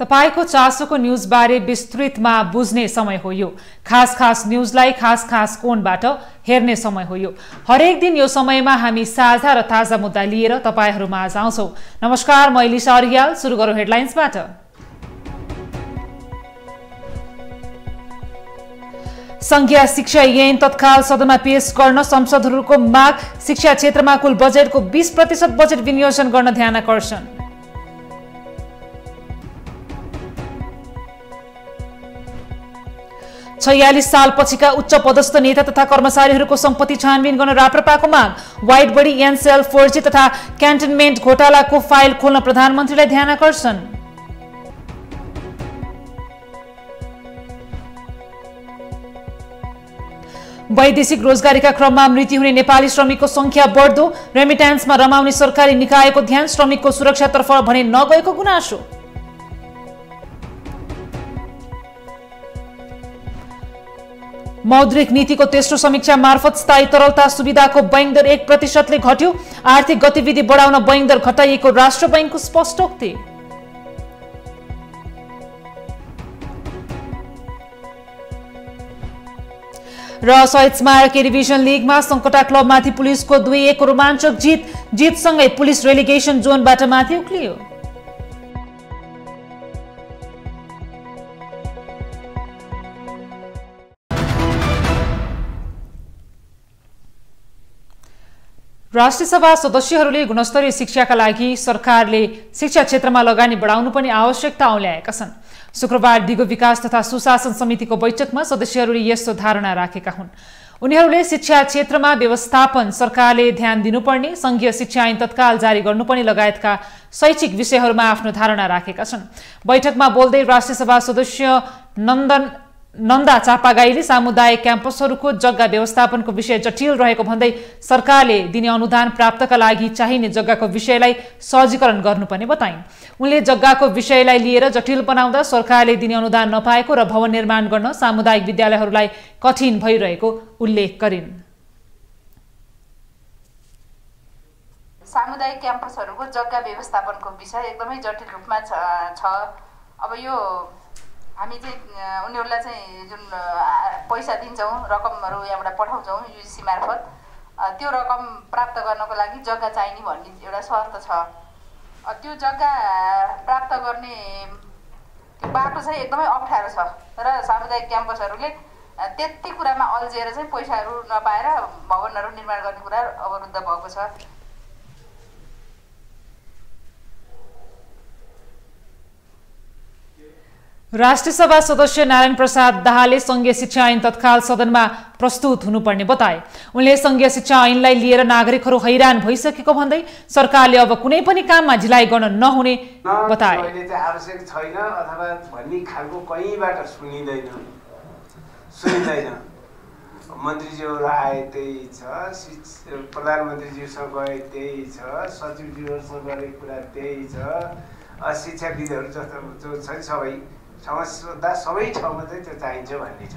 तपाईको चासोको न्यूजबारे विस्तृतमा बुझ्ने समय हो यो। खास न्यूजलाई खास कोणबाट हेर्ने समय हो यो। हरेक दिन यो समयमा हामी साझा र ताजा मुद्दा लिएर तपाईहरुमाझ आउँछौं। नमस्कार, म इलिसा अर्याल। सुरु गरौँ हेडलाइन्सबाट। संघीय शिक्षा ऐन तत्काल सदनमा पेश गर्न संसदहरुको माग। शिक्षा क्षेत्रमा कुल बजेटको 20% बजेट विनियोजन गर्न ध्यानाकर्षण। $46 साल पछिका उच्च पदस्थ नेता तथा कर्मचारीहरूको सम्पत्ति छानबिन गर्न राप्रपाको माग। वाइड बडी एनसेल 4G तथा क्यान्टनमेन्ट घोटालाको फाइल खोल्न प्रधानमन्त्रीलाई ध्यानाकर्षण। वैदेशिक रोजगारीका क्रममा मृत्यु हुने नेपाली श्रमिकको संख्या बढ्दो। रेमिट्यान्समा रमाउने सरकारी निकायको ध्यान। श्रमिकको सुरक्षातर्फ भने नगएको गुनासो। मौद्रिक नीतिको तेस्रो समीक्षा मार्फत स्थायी तरलता सुविधाको बैंक दर 1% घट्यो। आर्थिक गतिविधि बढाउन बैंक दर घटाइएको राष्ट्र बैंकको स्पष्टोक्ति। र शहीद स्मारक डिभिजन लिगमा संकटा क्लबमाथि पुलिसको 2-1 रोमाञ्चक जितसँगै पुलिस रेलिगेसन जोनबाट माथि उक्लियो। राष्ट्रिय सभा सदस्यहरूले गुणस्तरीय शिक्षाका लागि सरकारले शिक्षा क्षेत्रमा लगानी बढाउनु पनि आवश्यकता औल्याएका छन्। शुक्रबार दिगो विकास तथा सुशासन समितिको बैठकमा सदस्यहरूले यस्तो धारणा राखेका हुन्। उनीहरूले शिक्षा क्षेत्रमा व्यवस्थापन सरकारले ध्यान दिनुपर्ने, संघीय शिक्षा ऐन तत्काल जारी गर्नुपर्ने लगायतका शैक्षिक विषयहरूमा आफ्नो धारणा राखेका छन्। बैठकमा बोल्दै राष्ट्रिय सभा सदस्य नन्दा चापागाईले सामुदायिक क्याम्पसहरूको जग्गा व्यवस्थापनको विषय जटिल रहेको भन्दै सरकारले दिने अनुदान प्राप्तका लागि चाहिने जग्गाको विषयलाई सहजीकरण गर्नुपर्ने बताइन्। उनले जग्गाको विषयलाई लिएर जटिल बनाउँदा सरकारले दिने अनुदान नपाएको र भवन निर्माण गर्न सामुदायिक विद्यालयहरूलाई कठिन भइरहेको उल्लेख गरिन्। सामुदायिक क्याम्पसहरूको जग्गा व्यवस्थापनको विषय एकदमै जटिल रूपमा छ। अब यो हामी चाहिँ उनीहरूलाई चाहिँ जुन पैसा दिन्छौँ, रकमहरू यहाँबाट पठाउँछौँ युजिसी मार्फत, त्यो रकम प्राप्त गर्नको लागि जग्गा चाहिने भन्ने एउटा शर्त छ। त्यो जग्गा प्राप्त गर्ने त्यो बाटो चाहिँ एकदमै अप्ठ्यारो छ र सामुदायिक क्याम्पसहरूले त्यति कुरामा अल्झिएर चाहिँ पैसाहरू नपाएर भवनहरू निर्माण गर्ने कुरा अवरुद्ध भएको छ। राष्ट्रिय सभा सदस्य नारायण प्रसाद दाहालले संघीय शिक्षा ऐन तत्काल सदनमा प्रस्तुत हुनुपर्ने बताए। उनले संघीय शिक्षा ऐनलाई लिएर नागरिकहरू हैरान भइसकेको भन्दै सरकारले अब कुनै पनि काममा ढिलाइ गर्न नहुने बताए। अहिले चाहिँ आवश्यक छैन अथवा भन्ने खालको कहीँबाट सुनिदैन। मन्त्रीज्यूहरू आए त्यही छ, प्रधानमन्त्रीज्यूसँग गए त्यही छ, सचिवज्यूहरूसँग गरेको कुरा त्यही छ, शिक्षाविदहरू जस्तो जो छ सबै ठाउँमा चाहिँ त्यो चाहिन्छ भन्ने छ।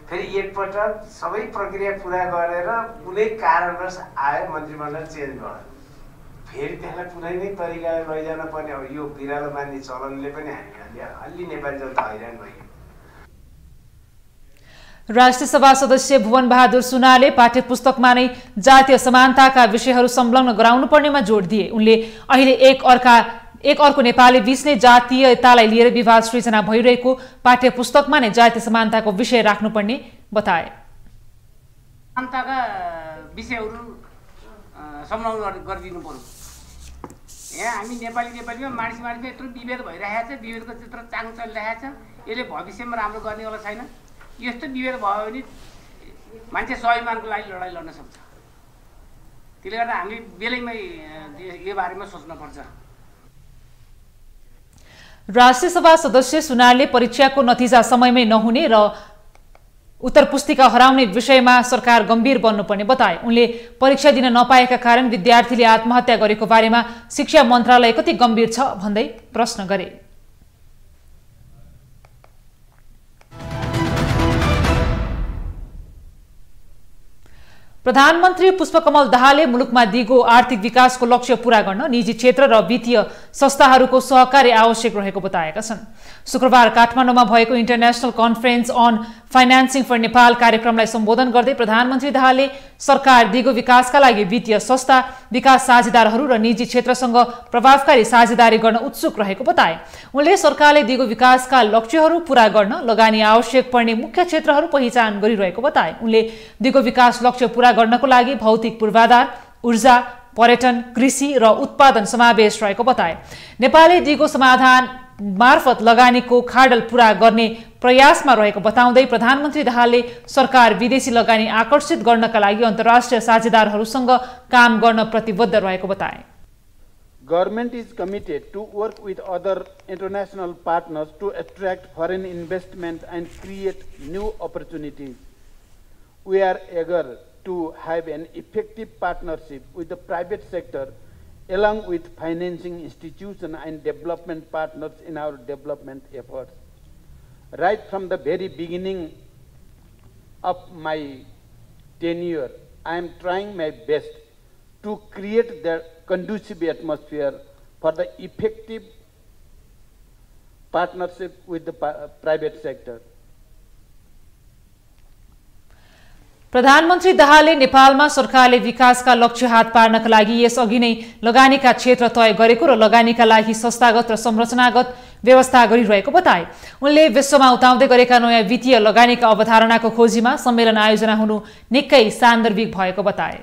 फेरि एकपटक सबै प्रक्रिया पुरा गरेर कुनै कारणवश आयो मन्त्रीमण्डल चेन्ज भयो, फेरि त्यसलाई कुनै नै तरिकाले लैजान पर्ने। अब यो बिरालो मान्ने चलनले पनि हामीहरूले अलि नेपाली जनता हैरान भयो। राष्ट्रिय सभा सदस्य भुवन बहादुर सुनारले पाठ्य पुस्तकमा नै जातीय समानताका विषयहरू संलग्न गराउनुपर्नेमा जोड दिए। उनले अहिले एक अर्को नेपाली बीच नै जातीयतालाई लिएर विवाद सृजना भइरहेको पाठ्य पुस्तकमा नै जातीय समानताको विषय राख्नुपर्ने बताए। समानताका विषयहरू संलग्न गरिदिनु पर्यो। यहाँ हामी नेपालीमा मानिसमा यत्रो विभेद भइरहेको छ, विभेदको चित्र चाङ चलिरहेको छ। यसले भविष्यमा राम्रो गर्नेवाला छैन। यस्तो विभेद भयो भने मान्छे स्वाभिमानको लागि लडाइँ लड्न सक्छ। त्यसले गर्दा हामीले बेलैमै यो बारेमा सोच्नुपर्छ। राष्ट्रिय सभा सदस्य सुनारले परीक्षाको नतिजा समयमै नहुने र उत्तर पुस्तिका हराउने विषयमा सरकार गम्भीर बन्नुपर्ने बताए। उनले परीक्षा दिन नपाएका कारण विद्यार्थीले आत्महत्या गरेको बारेमा शिक्षा मन्त्रालय कति गम्भीर छ भन्दै प्रश्न गरे। प्रधानमन्त्री पुष्पकमल दाहालले मुलुकमा दिगो आर्थिक विकासको लक्ष्य पूरा गर्न निजी क्षेत्र र वित्तीय संस्थाहरूको सहकार्य आवश्यक रहेको बताएका छन्। शुक्रबार काठमाडौँमा भएको international conference on financing for Nepal कार्यक्रमलाई सम्बोधन गर्दै प्रधानमन्त्री दाहालले सरकार दिगो विकासका लागि वित्तीय संस्था, विकास साझेदारहरू र निजी क्षेत्रसँग प्रभावकारी साझेदारी गर्न उत्सुक रहेको बताए। उनले सरकारले दिगो विकासका लक्ष्यहरू पूरा गर्न लगानी आवश्यक पर्ने मुख्य क्षेत्रहरू पहिचान गरिरहेको बताए। उनले दिगो विकास लक्ष्य पूरा गर्नको लागि भौतिक पूर्वाधार, ऊर्जा, पर्यटन, कृषि र उत्पादन समावेश रहेको बताए। नेपालले दिगो समाधान मार्फत लगानीको खाडल पूरा गर्ने प्रयासमा रहेको बताउँदै प्रधानमन्त्री दाहालले सरकार विदेशी लगानी आकर्षित गर्नका लागि अन्तर्राष्ट्रिय साझेदारहरूसँग काम गर्न प्रतिबद्ध रहेको बताए। Government is committed to work with other international partners to attract foreign investment and create new opportunities. We are eager to have an effective partnership with the private sector along with financing institutions and development partners in our development efforts. Right from the very beginning of my tenure, I am trying my best to create the conducive atmosphere for the effective partnership with the private sector. प्रधानमन्त्री दाहालले नेपालमा सरकारले विकासका लक्ष्य हात पार्नका लागि यसअघि नै लगानीका क्षेत्र तय गरेको र लगानीका लागि संस्थागत र संरचनागत व्यवस्था गरिरहेको बताए। उनले विश्वमा उताउँदै गरेका नयाँ वित्तीय लगानीका अवधारणाको खोजीमा सम्मेलन आयोजना हुनु निकै सान्दर्भिक भएको बताए।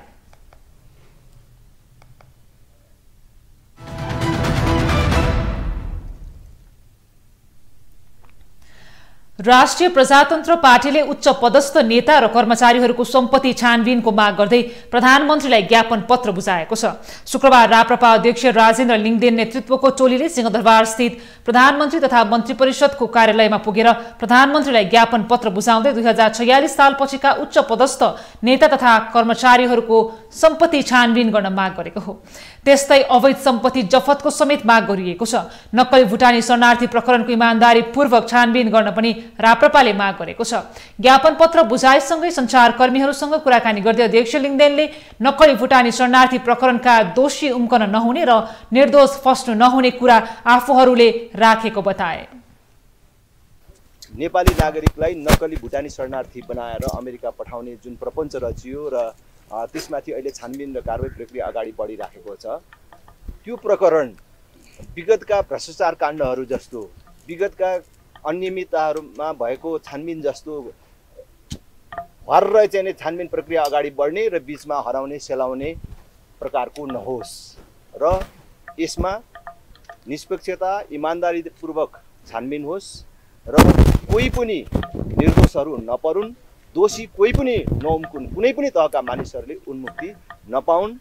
राष्ट्रिय प्रजातन्त्र पार्टीले उच्च पदस्थ नेता र कर्मचारीहरूको सम्पत्ति छानबिनको माग गर्दै प्रधानमन्त्रीलाई ज्ञापन पत्र बुझाएको छ। शुक्रबार राप्रपा अध्यक्ष राजेन्द्र लिङदेन नेतृत्वको टोलीले सिंहदरबार स्थित प्रधानमन्त्री तथा मन्त्री परिषदको कार्यालयमा पुगेर प्रधानमन्त्रीलाई ज्ञापन पत्र बुझाउँदै 2046 सालपछिका उच्च पदस्थ नेता तथा कर्मचारीहरूको सम्पत्ति छानबिन गर्न माग गरेको हो। त्यस्तै अवैध सम्पत्ति जफतको समेत माग गरिएको छ। नक्कली भुटानी शरणार्थी प्रकरणको इमानदारी पूर्वक छानबिन गर्न पनि राप्रपाले माग गरेको छ। ज्ञापन पत्र बुझाएसँगै सञ्चारकर्मीहरूसँग कुराकानी गर्दै अध्यक्ष लिङदेनले नक्कली भुटानी शरणार्थी प्रकरणका दोषी उम्कन नहुने र निर्दोष फस्नु नहुने कुरा आफूहरूले राखेको बताए। नेपाली नागरिकलाई नक्कली भुटानी शरणार्थी बनाएर अमेरिका पठाउने जुन प्रपञ्च रचियो र त्यसमाथि अहिले छानबिन र कारबाही प्रक्रिया अगाडि बढिराखेको छ, त्यो प्रकरण विगतका भ्रष्टाचार काण्डहरू जस्तो, विगतका अनियमितताहरूमा भएको छानबिन जस्तो हर चाहिँ छानबिन प्रक्रिया अगाडि बढ्ने र बीचमा हराउने सेलाउने प्रकारको नहोस् र यसमा निष्पक्षता इमानदारीपूर्वक छानबिन होस् र कोही पनि निर्दोषहरू नपरुन्, दोषी कोही पनि नउम्कुन्, कुनै पनि तहका मानिसहरूले उन्मुक्ति नपाउन्।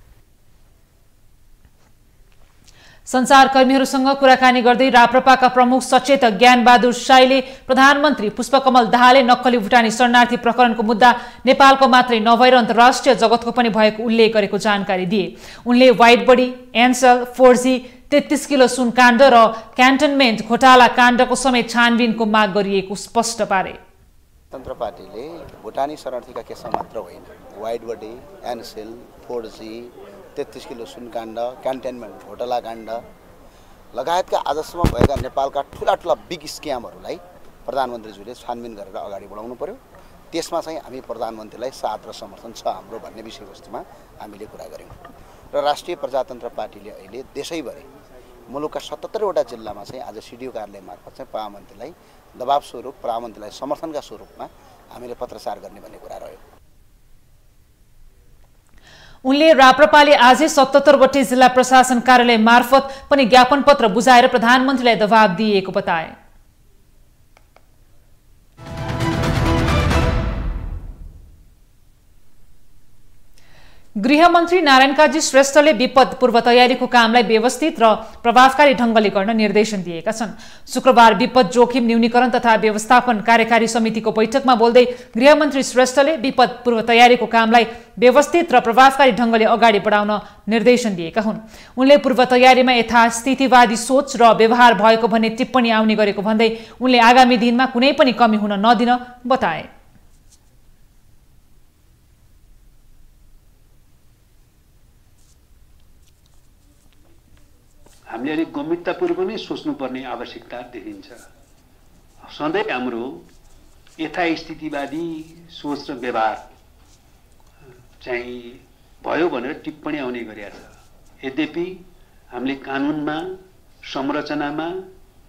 सञ्चारकर्मीहरूसँग कुराकानी गर्दै राप्रपाका प्रमुख सचेतक ज्ञानबहादुर शाहीले प्रधानमन्त्री पुष्पकमल दाहालले नक्कली भुटानी शरणार्थी प्रकरणको मुद्दा नेपालको मात्रै नभएर अन्तर्राष्ट्रिय जगतको पनि भएको उल्लेख गरेको जानकारी दिए। उनले white body, Ncell, 4G, 33 kilo सुन काण्ड र क्यान्टनमेन्ट घोटाला काण्डको समेत छानबिनको माग गरिएको स्पष्ट पारे। तन्त्र पार्टीले भुटानी शरणार्थीका केसमा मात्र होइन, white body, Ncell, 4G, 33 kilo सुनकाण्ड, क्यान्टेनमेन्ट घोटाला काण्ड लगायतका आजसम्म भएका नेपालका ठुला बिग स्क्यामहरूलाई प्रधानमन्त्रीज्यूले छानबिन गरेर अगाडि बढाउनु पर्यो। त्यसमा चाहिँ हामी प्रधानमन्त्रीलाई साथ र समर्थन छ हाम्रो भन्ने विषयवस्तुमा हामीले कुरा गऱ्यौँ र राष्ट्रिय प्रजातन्त्र पार्टीले अहिले देशैभरि मुलुकका 77 वटा जिल्लामा चाहिँ आज सिडिओ कार्यालय मार्फत चाहिँ प्रधानमन्त्रीलाई दबाब स्वरूप, प्रधानमन्त्रीलाई समर्थनका स्वरूपमा हामीले पत्रचार गर्ने भन्ने कुरा रह्यो। उनले राप्रपाले आजै 77 वटै जिल्ला प्रशासन कार्यालय मार्फत पनि ज्ञापन पत्र बुझाएर प्रधानमन्त्रीलाई दबाब दिएको बताए। गृहमन्त्री नारायण काजी श्रेष्ठले विपद पूर्व तयारीको कामलाई व्यवस्थित र प्रभावकारी ढंगले गर्न निर्देशन दिएका छन्। शुक्रबार विपद जोखिम न्यूनीकरण तथा व्यवस्थापन कार्यकारी समितिको बैठकमा बोल्दै गृहमन्त्री श्रेष्ठले विपद पूर्व तयारीको कामलाई व्यवस्थित र प्रभावकारी ढंगले अगाडि बढाउन निर्देशन दिएका हुन्। उनले पूर्व तयारीमा यथास्थितिवादी सोच र व्यवहार भएको भन्ने टिप्पणी आउने गरेको भन्दै उनले आगामी दिनमा कुनै पनि कमी हुन नदिन बताए। हामीले अलिक गम्भीरतापूर्वक नै सोच्नुपर्ने आवश्यकता देखिन्छ। सधैँ हाम्रो यथास्थितिवादी सोच र व्यवहार चाहिँ भयो भनेर टिप्पणी आउने गरेको छ। यद्यपि हामीले कानुनमा संरचनामा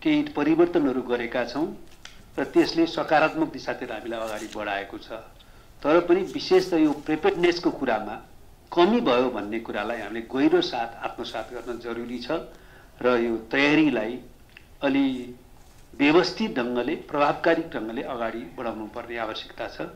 केही परिवर्तनहरू गरेका छौँ र त्यसले सकारात्मक दिशातिर हामीलाई अगाडि बढाएको छ। तर पनि विशेष त यो प्रिपेयर्डनेसको कुरामा कमी भयो भन्ने कुरालाई हामीले गहिरो साथ आत्मसात गर्न जरुरी छ र यो तयारीलाई अलि व्यवस्थित ढङ्गले प्रभावकारी ढङ्गले अगाडि बढाउनु पर्ने आवश्यकता छ।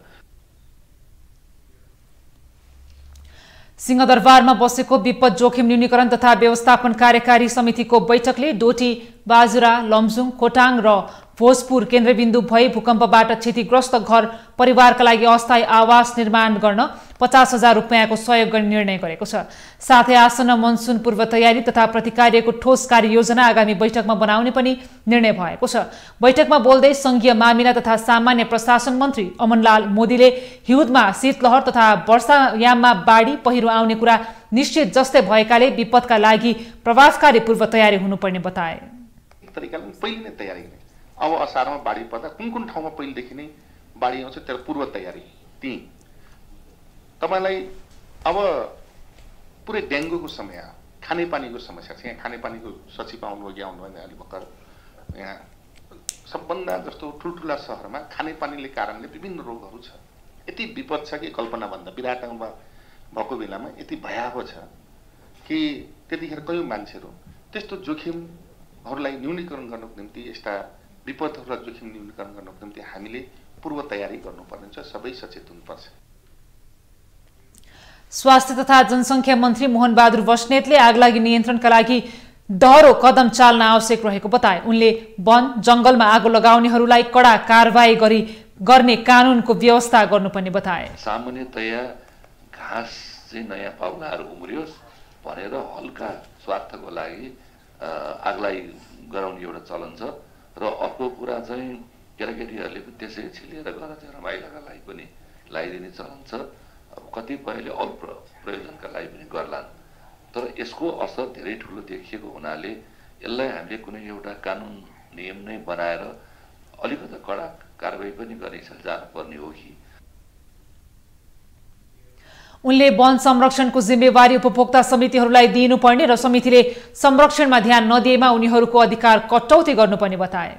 सिंहदरबारमा बसेको विपद जोखिम न्यूनीकरण तथा व्यवस्थापन कार्यकारी समितिको बैठकले डोटी, बाजुरा, लमजुङ, खोटाङ र भोजपुर केन्द्रबिन्दु भई भूकम्पबाट क्षतिग्रस्त घर परिवारका लागि अस्थायी आवास निर्माण गर्न 50,000 रुपैयाँको सहयोग गर्ने निर्णय गरेको छ। साथै आसन्न मनसुन पूर्व तयारी तथा प्रतिकार्यको ठोस कार्ययोजना आगामी बैठकमा बनाउने पनि निर्णय भएको छ। बैठकमा बोल्दै संघीय मामिला तथा सामान्य प्रशासन मन्त्री अमनलाल मोदीले हिउँदमा शीतलहर तथा वर्षायाममा बाढी पहिरो आउने कुरा निश्चित जस्तै भएकाले विपदका लागि प्रभावकारी पूर्व तयारी हुनुपर्ने बताए। अब असारमा बाढी पर्दा कुन ठाउँमा पहिलेदेखि नै बाढी आउँछ त्यसको पूर्व तयारी त्यही तपाईलाई अब पुरै डेङ्गुको समय खानेपानीको समस्या छ। यहाँ खानेपानीको सचिव आउनुभयो कि आउनुभएन अलि भर्खर यहाँ सबभन्दा जस्तो ठुल्ठुला सहरमा खानेपानीले कारणले विभिन्न रोगहरू छ। यति विपद छ कि कल्पना भन्दा विराटमा भएको बेलामा यति भयावह छ कि त्यतिखेर कयौँ मान्छेहरू त्यस्तो जोखिमहरूलाई न्यूनीकरण गर्नको निम्ति यस्ता विपदहरूलाई जोखिम न्यूनीकरण गर्नको निम्ति हामीले पूर्व तयारी गर्नुपर्ने छ। सबै सचेत हुनुपर्छ। स्वास्थ्य तथा जनसङ्ख्या मन्त्री मोहन बहादुर बस्नेतले आगलागी नियन्त्रणका लागि दह्रो कदम चाल्न आवश्यक रहेको बताए। उनले वन जंगलमा आगो लगाउनेहरूलाई कडा कारबाही गर्ने कानुनको व्यवस्था गर्नुपर्ने बताए। सामान्यतया घाँस चाहिँ नयाँ पाउलाहरू उम्रियोस् भनेर हल्का स्वार्थको लागि आगलागी गराउने एउटा चलन छ र अर्को कुरा चाहिँ केटाकेटीहरूले पनि त्यसै छिलेर गएर चाहिँ रमाइलोका लागि पनि लगाइदिने चलन छ। अब कतिपयले अरू प्रयोजनका लागि पनि गर्लान् तर यसको असर धेरै ठुलो देखिएको हुनाले यसलाई हामीले कुनै एउटा कानुन नियम नै बनाएर अलिकति कडा कारबाही पनि गर्ने जानुपर्ने हो कि। उनले वन संरक्षणको जिम्मेवारी उपभोक्ता समितिहरूलाई दिनुपर्ने र समितिले संरक्षणमा ध्यान नदिएमा उनीहरूको अधिकार कटौती गर्नुपर्ने बताए।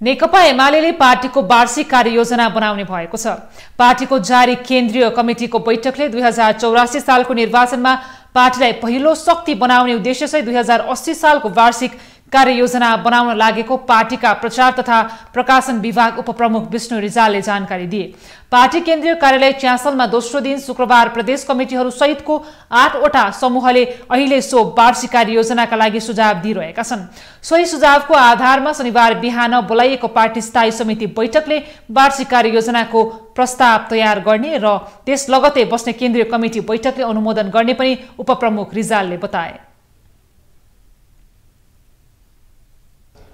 नेकपा एमाले पार्टीको वार्षिक कार्ययोजना बनाउने भएको छ। पार्टीको जारी केन्द्रीय कमिटिको बैठकले 2084 सालको निर्वाचनमा पार्टीलाई पहिलो शक्ति बनाउने उद्देश्यसहित 2080 सालको वार्षिक कार्ययोजना बनाउन लागेको पार्टीका प्रचार तथा प्रकाशन विभाग उपप्रमुख विष्णु रिजालले जानकारी दिए। पार्टी केन्द्रीय कार्यालय च्यासलमा दोस्रो दिन शुक्रबार प्रदेश कमिटिहरू सहितको 8वटा समूहले अहिले सो वार्षिक कार्ययोजनाका लागि सुझाव दिइरहेका छन्। सोही सुझावको आधारमा शनिबार बिहान बोलाइएको पार्टी स्थायी समिति बैठकले वार्षिक कार्ययोजनाको प्रस्ताव तयार गर्ने र त्यस लगतै बस्ने केन्द्रीय कमिटी बैठकले अनुमोदन गर्ने पनि उपप्रमुख रिजालले बताए।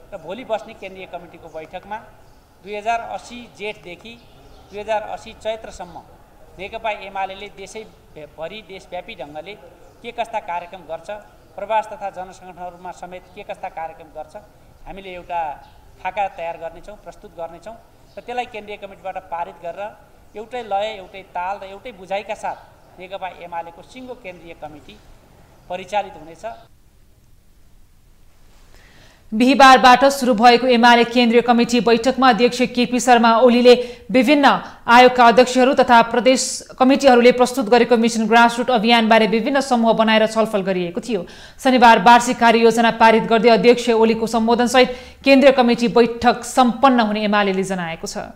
र भोलि बस्ने केन्द्रीय कमिटीको बैठकमा 2080 जेठदेखि 2080 चैत्रसम्म नेकपा एमाले देशैभरि देशव्यापी ढङ्गले के कस्ता कार्यक्रम गर्छ, प्रवास तथा जनसङ्गठनहरूमा समेत के कस्ता कार्यक्रम गर्छ, हामीले एउटा खाका तयार गर्नेछौँ, प्रस्तुत गर्नेछौँ र त्यसलाई केन्द्रीय कमिटीबाट पारित गरेर एउटै लय, एउटै ताल र एउटै बुझाइका साथ नेकपा एमालेको सिङ्गो केन्द्रीय कमिटी परिचालित हुनेछ। बिहीबारबाट सुरु भएको एमाले केन्द्रीय कमिटी बैठकमा अध्यक्ष केपी शर्मा ओलीले विभिन्न आयोगका अध्यक्षहरू तथा प्रदेश कमिटीहरूले प्रस्तुत गरेको मिसन ग्रासरुट अभियानबारे विभिन्न समूह बनाएर छलफल गरिएको थियो। शनिबार वार्षिक कार्ययोजना पारित गर्दै अध्यक्ष ओलीको सम्बोधनसहित केन्द्रीय कमिटी बैठक सम्पन्न हुने एमालेले जनाएको छ।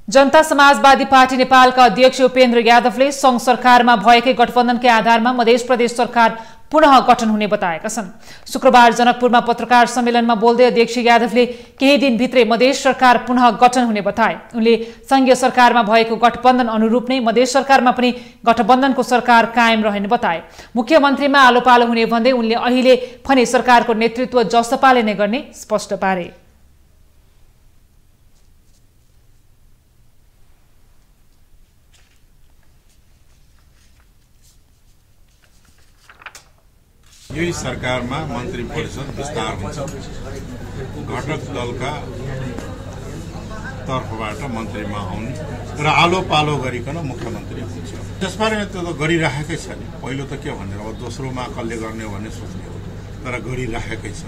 जनता समाजवादी पार्टी नेपालका अध्यक्ष उपेन्द्र यादवले संघ सरकारमा भएकै गठबन्धनकै आधारमा मध्य प्रदेश सरकार पुनः गठन हुने बताएका छन्। शुक्रबार जनकपुरमा पत्रकार सम्मेलनमा बोल्दै अध्यक्ष यादवले केही दिनभित्रै मधेस सरकार पुनः गठन हुने बताए। उनले संघीय सरकारमा भएको गठबन्धन अनुरूप नै मधेस सरकारमा पनि गठबन्धनको सरकार कायम रहने बताए। मुख्यमन्त्रीमा आलोपालो हुने भन्दै उनले अहिले भने सरकारको नेतृत्व जसपाले नै गर्ने स्पष्ट पारे। यही सरकारमा मन्त्री परिषद विस्तार हुन्छ। घटक दलका तर्फबाट मन्त्रीमा आउने र आलो पालो गरिकन मुख्यमन्त्री हुन्छ। त्यसबारे त्यो त गरिराखेकै छ नि। पहिलो त के भनेर अब दोस्रोमा कसले गर्ने भन्ने सोच्ने हो, तर गरिराखेकै छ।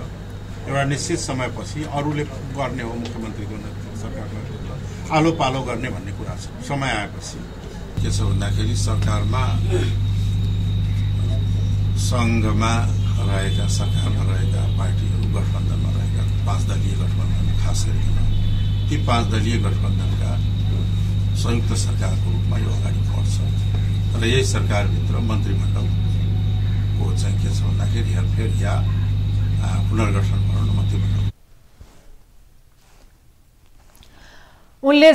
एउटा निश्चित समयपछि अरूले गर्ने हो मुख्यमन्त्रीको नेतृत्व सरकारमा आलो पालो गर्ने भन्ने कुरा छ। समय आएपछि के छ भन्दाखेरि सरकारमा सङ्घमा रहेका सरकारमा रहेका पार्टीहरू गठबन्धनमा रहेका 5 दलीय गठबन्धन खास गरिकन ती 5 दलीय गठबन्धनका संयुक्त सरकारको रूपमा यो अगाडि बढ्छ। तर यही सरकारभित्र मन्त्रीमण्डलको चाहिँ के छ भन्दाखेरि हेरफेर या पुनर्गठन गर्न मन्त्रीमण्डल। उनले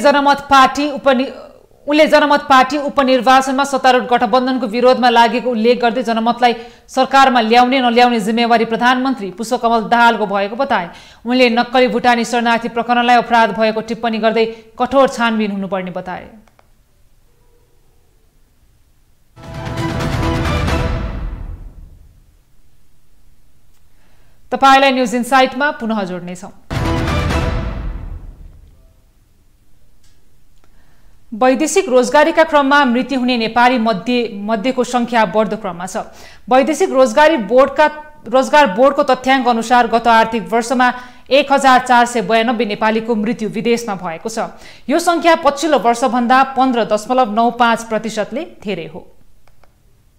जनमत पार्टी उपनिर्वाचनमा सत्तारूढ गठबन्धनको विरोधमा लागेको उल्लेख गर्दै जनमतलाई सरकारमा ल्याउने नल्याउने जिम्मेवारी प्रधानमन्त्री पुष्पकमल दाहालको भएको बताए। उनले नक्कली भुटानी शरणार्थी प्रकरणलाई अपराध भएको टिप्पणी गर्दै कठोर छानबिन हुनुपर्ने बताए। तपाईलाई न्यूज इनसाइटमा पुनः जोड्नेछौँ। वैदेशिक रोजगारीका क्रममा मृत्यु हुने नेपाली मध्येको संख्या बढ्दो क्रममा छ। वैदेशिक रोजगार बोर्डको तथ्याङ्क अनुसार गत आर्थिक वर्षमा 1492 नेपालीको मृत्यु विदेशमा भएको छ। यो संख्या पछिल्लो वर्षभन्दा 15.95% धेरै हो।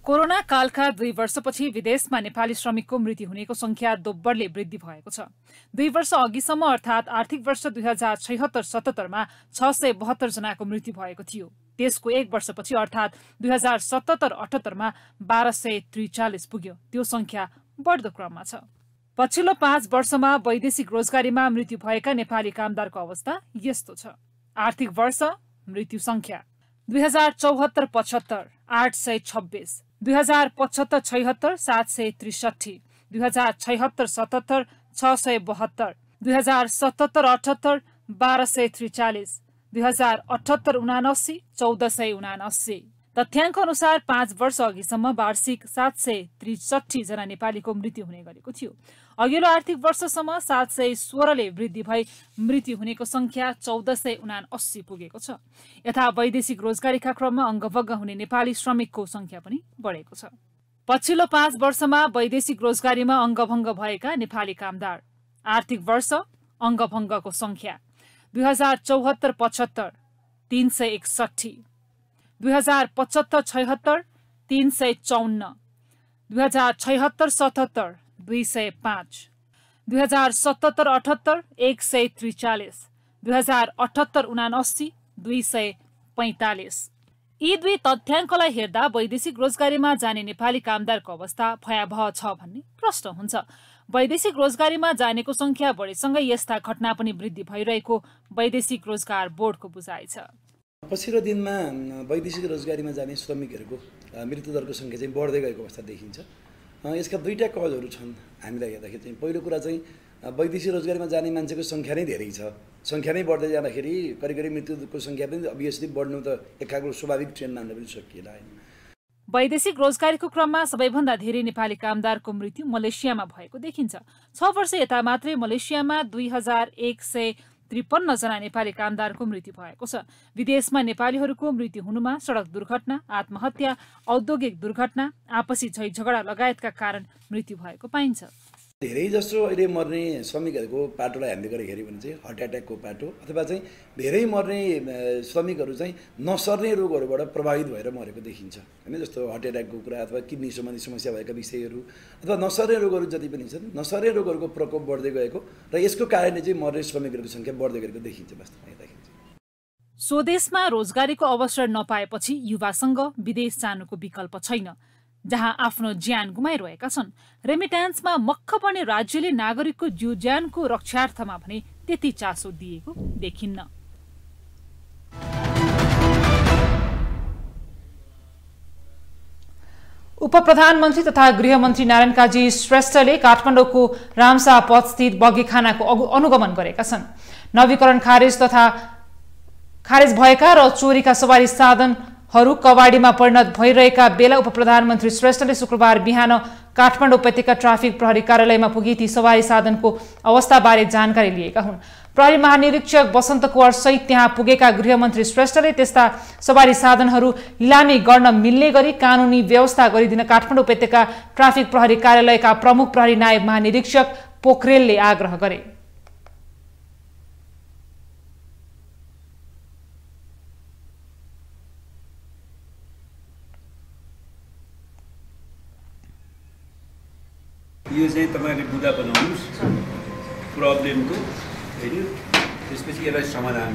कोरोना कालका 2 वर्षपछि विदेशमा नेपाली श्रमिकको मृत्यु हुनेको संख्या दोब्बरले वृद्धि भएको छ। 2 वर्ष अघिसम्म अर्थात् आर्थिक वर्ष 2076-77 मा 672 जनाको मृत्यु भएको थियो। त्यसको 1 वर्षपछि अर्थात् 2077-78 मा 1243 पुग्यो। त्यो संख्या बढ्दो क्रममा छ। पछिल्लो 5 वर्षमा वैदेशिक रोजगारीमा मृत्यु भएका नेपाली कामदारको अवस्था यस्तो छ। आर्थिक वर्ष मृत्यु संख्या 2074-75 826, 2075-76 763, 2076-77 672, 2077-78 1243, 2078-79 1479। तथ्याङ्क अनुसार 5 वर्ष अघिसम्म वार्षिक 763 जना नेपालीको मृत्यु हुने गरेको थियो। अघिल्लो आर्थिक वर्षसम्म 716 वृद्धि भई मृत्यु हुनेको संख्या 1479 पुगेको छ। यथा वैदेशिक रोजगारीका क्रममा अङ्गभङ्ग हुने नेपाली श्रमिकको संख्या पनि बढेको छ। पछिल्लो 5 वर्षमा वैदेशिक रोजगारीमा अङ्गभङ्ग भएका नेपाली कामदार। आर्थिक वर्ष अङ्गभङ्गको संख्या 2074-75 361, 2075-76 354, 2076-77 205, 2077-78 143, 2078-79 245। यी दुई तथ्याङ्कलाई हेर्दा वैदेशिक रोजगारीमा जाने नेपाली कामदारको अवस्था भयावह छ भन्ने प्रश्न हुन्छ। वैदेशिक रोजगारीमा जानेको संख्या बढेसँगै यस्ता घटना पनि वृद्धि भइरहेको वैदेशिक रोजगार बोर्डको बुझाइ छ। पछिल्लो दिनमा वैदेशिक रोजगारीमा जाने श्रमिकहरूको मृत्युदरको संख्या चाहिँ बढ्दै गएको अवस्था देखिन्छ। यसका दुईटा कजहरू छन् हामीलाई हेर्दाखेरि चाहिँ। पहिलो कुरा चाहिँ वैदेशिक रोजगारीमा जाने मान्छेको संख्या नै धेरै छ। संख्या नै बढ्दै जाँदाखेरि करिब मृत्युको संख्या पनि अभियसली बढ्नु त एक खालको स्वाभाविक ट्रेन्ड मान्न पनि सकिएला हैन। वैदेशिक रोजगारीको क्रममा सबैभन्दा धेरै नेपाली कामदारको मृत्यु मलेसियामा भएको देखिन्छ। 6 वर्ष यता मात्रै मलेसियामा 2153 जना नेपाली कामदारको मृत्यु भएको छ। विदेशमा नेपालीहरूको मृत्यु हुनुमा सडक दुर्घटना, आत्महत्या, औद्योगिक दुर्घटना, आपसी झैझगडा लगायतका कारण मृत्यु भएको पाइन्छ। धेरै जसो अहिले मर्ने श्रमिकहरूको पाटोलाई हामीले गरेर हेऱ्यौँ भने चाहिँ हार्ट एट्याकको पाटो अथवा चाहिँ धेरै मर्ने श्रमिकहरू चाहिँ नसर्ने रोगहरूबाट प्रभावित भएर मरेको देखिन्छ हैन। जस्तो हार्ट एट्याकको कुरा अथवा किडनी सम्बन्धी समस्या भएका विषयहरू अथवा नसर्ने रोगहरू जति पनि छन्, नसर्ने रोगहरूको प्रकोप बढ्दै गएको र यसको कारणले चाहिँ मर्ने श्रमिकहरूको संख्या बढ्दै गएको देखिन्छ वास्तवमा हेर्दाखेरि। स्वदेशमा रोजगारीको अवसर नपाएपछि युवासँग विदेश जानुको विकल्प छैन। जहाँ आफ्नो ज्यान गुमाइरहेका छन्। रेमिट्यान्समा मक्ख पर्ने राज्यले नागरिकको ज्यानको रक्षार्थमा भने त्यति चासो दिएको देखिन्न। उपप्रधानमन्त्री तथा गृहमन्त्री नारायण काजी श्रेष्ठले काठमाडौँको रामशाह पथस्थित बगेखानाको अनुगमन गरेका छन्। नवीकरण खारेज भएका र चोरीका सवारी साधनहरू कबाडीमा परिणत भइरहेका बेला उपप्रधानमन्त्री श्रेष्ठले शुक्रबार बिहान काठमाडौँ उपत्यका ट्राफिक प्रहरी कार्यालयमा पुगी ती सवारी साधनको अवस्थाबारे जानकारी लिएका हुन्। प्रहरी महानिरीक्षक वसन्त कुँवर सहित त्यहाँ पुगेका गृहमन्त्री श्रेष्ठले त्यस्ता सवारी साधनहरू लिलामी गर्न मिल्ने गरी कानुनी व्यवस्था गरिदिन काठमाडौँ उपत्यका ट्राफिक प्रहरी कार्यालयका प्रमुख प्रहरी नायब महानिरीक्षक पोखरेलले आग्रह गरे। यो चाहिँ तपाईले बुदा बनाउनुस् प्रब्लमको हैन, त्यसपछि यसलाई समाधान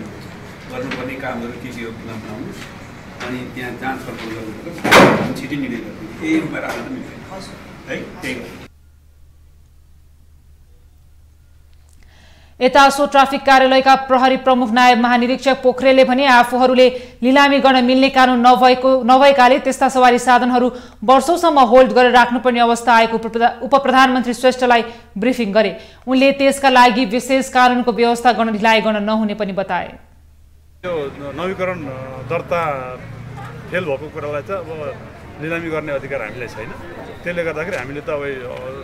गर्नुपर्ने कामहरू के हो बनाउनुस्, अनि त्यहाँ जाँच पडताल गर्नुपर्छ, छिटै निर्णय गर्नु। यही रूपमा राख्न त मिल्दैन है, त्यही हो। यता सो ट्राफिक कार्यालयका प्रहरी प्रमुख नायब महानिरीक्षक पोखरेलले भने आफूहरूले लिलामी गर्न मिल्ने कानुन नभएकाले त्यस्ता सवारी साधनहरू वर्षौंसम्म होल्ड गरेर राख्नुपर्ने अवस्था आएको उपप्रधानमन्त्री श्रेष्ठलाई ब्रिफिङ गरे। उनले त्यसका लागि विशेष कानुनको व्यवस्था गर्न ढिलाइ गर्न नहुने पनि बताए। यो नवीकरण दर्ता फेल भएको कुरालाई त अब लिलामी गर्ने अधिकार हामीलाई छैन। त्यसले गर्दाखेरि हामीले त अब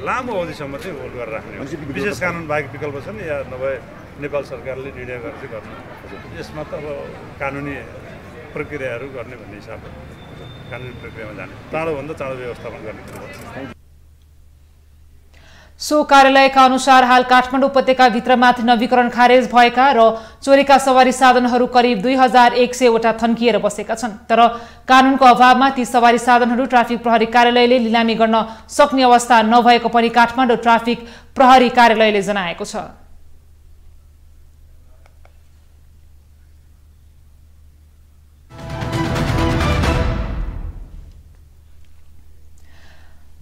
लामो अवधिसम्म चाहिँ होल्ड गरेर राख्ने हो। विशेष कानुन बाहेक विकल्प छन् या नभए नेपाल सरकारले निर्णय गरेर चाहिँ गर्नु। यसमा त अब कानुनी प्रक्रियाहरू गर्ने भन्ने हिसाबले कानुनी प्रक्रियामा जाने, चाँडोभन्दा चाँडो व्यवस्थापन गर्ने कुरो। सो कार्यालयका अनुसार हाल काठमाडौँ उपत्यकाभित्र मात्र नवीकरण खारेज भएका र चोरीका सवारी साधनहरू करिब 2100 वटा थन्किएर बसेका छन्। तर कानुनको अभावमा ती सवारी साधनहरू ट्राफिक प्रहरी कार्यालयले लिलामी गर्न सक्ने अवस्था नभएको पनि काठमाडौँ ट्राफिक प्रहरी कार्यालयले जनाएको छ।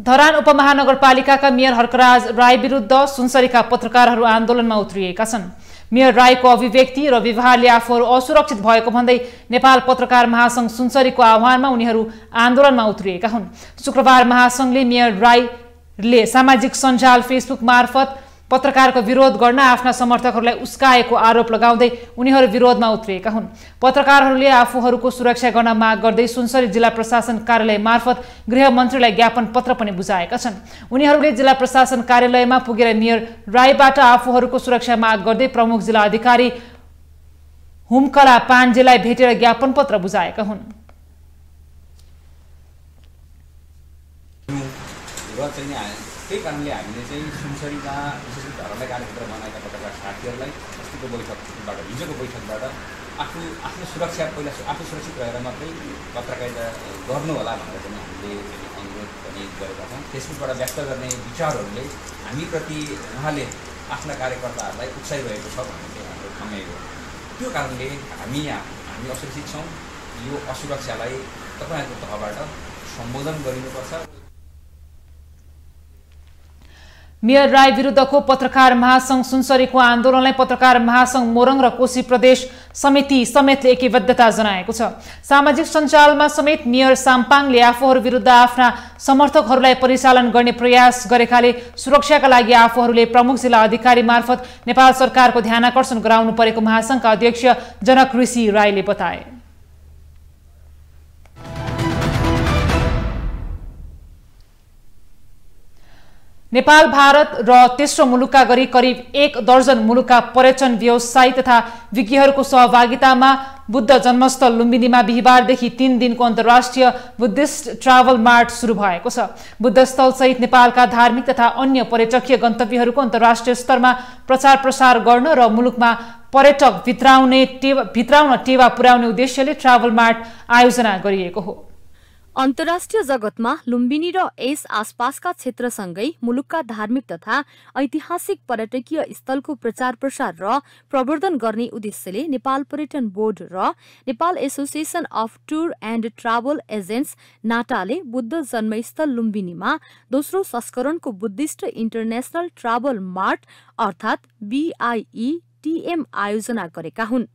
धरान उपमहानगरपालिकाका मेयर हर्कराज राई विरुद्ध सुनसरीका पत्रकारहरू आन्दोलनमा उत्रिएका छन्। मेयर राईको अभिव्यक्ति र व्यवहारले आफूहरू असुरक्षित भएको भन्दै नेपाल पत्रकार महासंघ सुनसरीको आह्वानमा उनीहरू आन्दोलनमा उत्रिएका हुन्। शुक्रबार महासंघले मेयर राईले सामाजिक सञ्जाल फेसबुक मार्फत पत्रकारको विरोध गर्न आफ्ना समर्थकहरूलाई उस्काएको आरोप लगाउँदै उनीहरू विरोधमा उत्रिएका हुन्। पत्रकारहरूले आफूहरूको सुरक्षा गर्न माग गर्दै सुनसरी जिल्ला प्रशासन कार्यालय मार्फत गृहमन्त्रीलाई ज्ञापन पत्र पनि बुझाएका छन्। उनीहरूले जिल्ला प्रशासन कार्यालयमा पुगेर मेयर राईबाट आफूहरूको सुरक्षा माग गर्दै प्रमुख जिल्ला अधिकारी हुमकला पाण्डेलाई भेटेर ज्ञापन पत्र बुझाएका हुन्। त्यही कारणले हामीले चाहिँ सुनसरीमा विशेष गरी धरमलाई कार्यक्षेत्र बनाएका पत्रकार साथीहरूलाई अस्तिको बैठकबाट हिजोको बैठकबाट आफ्नो सुरक्षा पहिला आफू सुरक्षित रहेर मात्रै पत्रकारिता गर्नु होला भनेर पनि हामीले अनुरोध पनि गरेका छौँ। फेसबुकबाट व्यक्त गर्ने विचारहरूले हामीप्रति उहाँले आफ्ना कार्यकर्ताहरूलाई उक्साइरहेको छ भन्ने चाहिँ हाम्रो ठम्याइ हो। त्यो कारणले हामी असुरक्षित छौँ। यो असुरक्षालाई तपाईँहरूको तहबाट सम्बोधन गरिनुपर्छ। मेयर राई विरुद्धको पत्रकार महासंघ सुनसरीको आन्दोलनलाई पत्रकार महासंघ मोरङ र कोशी प्रदेश समिति समेतले एकीबद्धता जनाएको छ। सामाजिक सञ्जालमा समेत मेयर साम्पाङले आफूहरू विरुद्ध आफ्ना समर्थकहरूलाई परिचालन गर्ने प्रयास गरेकाले सुरक्षाका लागि आफूहरूले प्रमुख जिल्ला अधिकारी मार्फत नेपाल सरकारको ध्यानाकर्षण गराउनु परेको महासंघका अध्यक्ष जनक ऋषि राईले बताए। नेपाल भारत र तेस्रो मुलुकका गरी करिब 1 दर्जन मुलुकका पर्यटन व्यवसायी तथा विज्ञहरूको सहभागितामा बुद्ध जन्मस्थल लुम्बिनीमा बिहिबारदेखि 3 दिनको अन्तर्राष्ट्रिय बुद्धिस्ट ट्राभल मार्ट सुरु भएको छ। बुद्धस्थल सहित नेपालका धार्मिक तथा अन्य पर्यटकीय गन्तव्यहरूको अन्तर्राष्ट्रिय स्तरमा प्रचार प्रसार गर्न र मुलुकमा पर्यटक भित्राउन टेवा पुर्याउने उद्देश्यले ट्राभल मार्ट आयोजना गरिएको हो। अन्तर्राष्ट्रिय जगतमा लुम्बिनी र यस आसपासका क्षेत्रसँगै मुलुकका धार्मिक तथा ऐतिहासिक पर्यटकीय स्थलको प्रचार प्रसार र प्रवर्धन गर्ने उद्देश्यले नेपाल पर्यटन बोर्ड र Nepal association of tour and travel agents नाटाले बुद्ध जन्मस्थल लुम्बिनीमा दोस्रो संस्करणको बुद्धिस्ट इन्टरनेशनल ट्राभल मार्ट अर्थात BIETM आयोजना गरेका हुन्।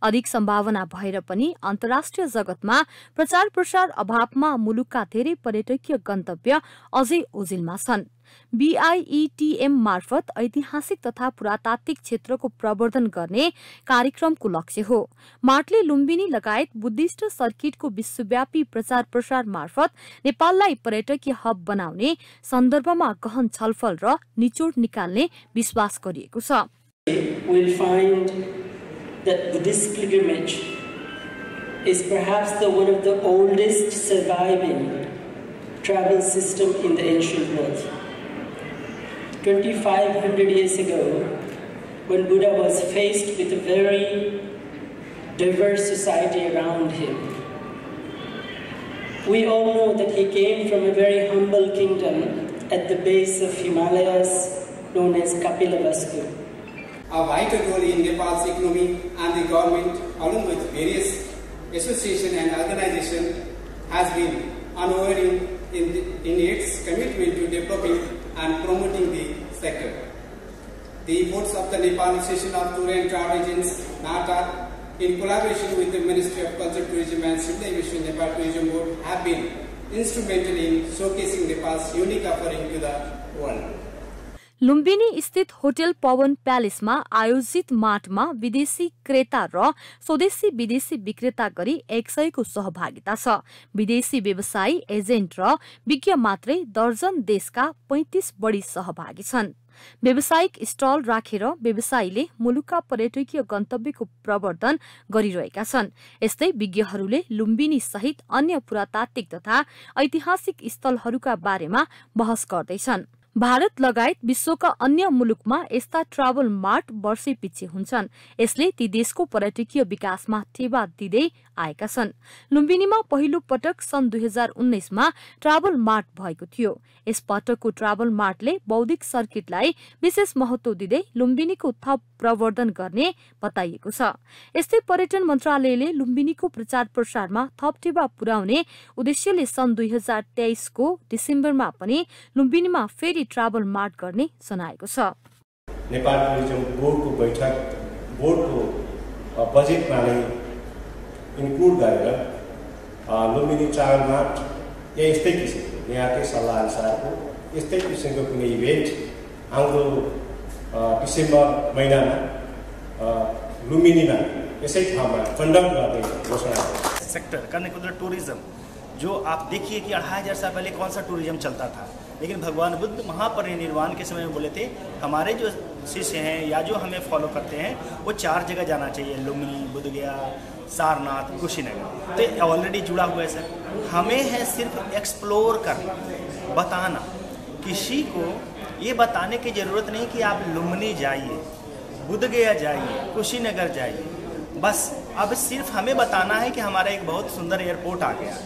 अधिक सम्भावना भएर पनि अन्तर्राष्ट्रिय जगतमा प्रचार प्रसार अभावमा मुलुकका धेरै पर्यटकीय गन्तव्य अझै ओझेलमा छन्। BIETM मार्फत ऐतिहासिक तथा पुरातात्विक क्षेत्रको प्रवर्धन गर्ने कार्यक्रमको लक्ष्य हो। मार्टले लुम्बिनी लगायत बुद्धिस्ट सर्किटको विश्वव्यापी प्रचार प्रसार मार्फत नेपाललाई पर्यटकीय हब बनाउने सन्दर्भमा गहन छलफल र निचोड निकाल्ने विश्वास गरिएको छ। That Buddhist pilgrimage is perhaps one of the oldest surviving travel system in the ancient world. 2500 years ago, when Buddha was faced with a very diverse society around him, we all know that he came from a very humble kingdom at the base of Himalayas known as Kapilavastu. A vital role in Nepal's economy and the government, along with various associations and organizations, has been unwavering in its commitment to developing and promoting the sector. The efforts of the Nepal Association of Tour and Travel Agents, NATA, in collaboration with the Ministry of Culture, Tourism and Civilization Nepal Tourism Board, have been instrumental in showcasing Nepal's unique offering to the world. Lumbini स्थित hotel Pawan प्यालेसमा आयोजित मार्टमा विदेशी क्रेता र स्वदेशी विदेशी विक्रेता गरी 100 को सहभागिता छ। विदेशी व्यवसायी एजेन्ट र विज्ञ मात्रै दर्जन देशका 35 बढी सहभागी छन्। व्यावसायिक स्टल राखेर व्यवसायीले मुलुकका पर्यटकीय गन्तव्यको प्रवर्धन गरिरहेका छन्। यस्तै विज्ञहरूले लुम्बिनी सहित अन्य पुरातात्विक तथा ऐतिहासिक स्थलहरूका बारेमा बहस गर्दैछन्। भारत लगायत विश्वका अन्य मुलुकमा यस्ता ट्राभल मार्ट वर्षैपिच्छे हुन्छन्। यसले ती देशको पर्यटकीय विकासमा टेवा दिँदै आएका छन्। लुम्बिनीमा पहिलो पटक सन् 2019 मा ट्राभल मार्ट भएको थियो। यस पटकको ट्राभल मार्टले बौद्धिक सर्किटलाई विशेष महत्व दिँदै लुम्बिनीको थप प्रवर्धन गर्ने बताइएको छ। यस्तै पर्यटन मन्त्रालयले लुम्बिनीको प्रचार प्रसारमा थप टेवा पुर्याउने उद्देश्यले सन् 2023 को डिसेम्बरमा पनि लुम्बिनीमा फेरि ट्राभल मार्ट गर्ने जनाएको छ। नेपाल टुरिज्म बोर्डको बैठक बोर्डको बजेटमा नै इन्क्लुड गरेर लुम्बिनी ट्राभल मार्ट यस्तै किसिमको यहाँकै सल्लाह अनुसारको यस्तै किसिमको कुनै इभेन्ट आउँदो डिसेम्बर महिनामा लुम्बिनीमा यसै ठाउँमा कन्डक्ट गर्ने घोषणा सेक्टर करने को टूरिज्म जो आप देखिए कि 2500 साल पहले कौन सा टूरिज्म चलता था, लेकिन भगवान बुद्ध महापरिनिर्वाण के समय में बोले थे हमारे जो शिष्य हैं या जो हमें फॉलो करते हैं वो 4 जगह जाना चाहिए, लुम्बिनी, बोधगया, सारनाथ, कुशीनगर। तो ऑलरेडी जुड़ा हुआ है सर। हमें है सिर्फ एक्सप्लोर करना, बताना। किसी को ये बताने की ज़रूरत नहीं कि आप लुम्बिनी जाइए, बोधगया जाइए, कुशीनगर जाइए। बस अब सिर्फ हमें बताना है कि हमारा एक बहुत सुंदर एयरपोर्ट आ गया।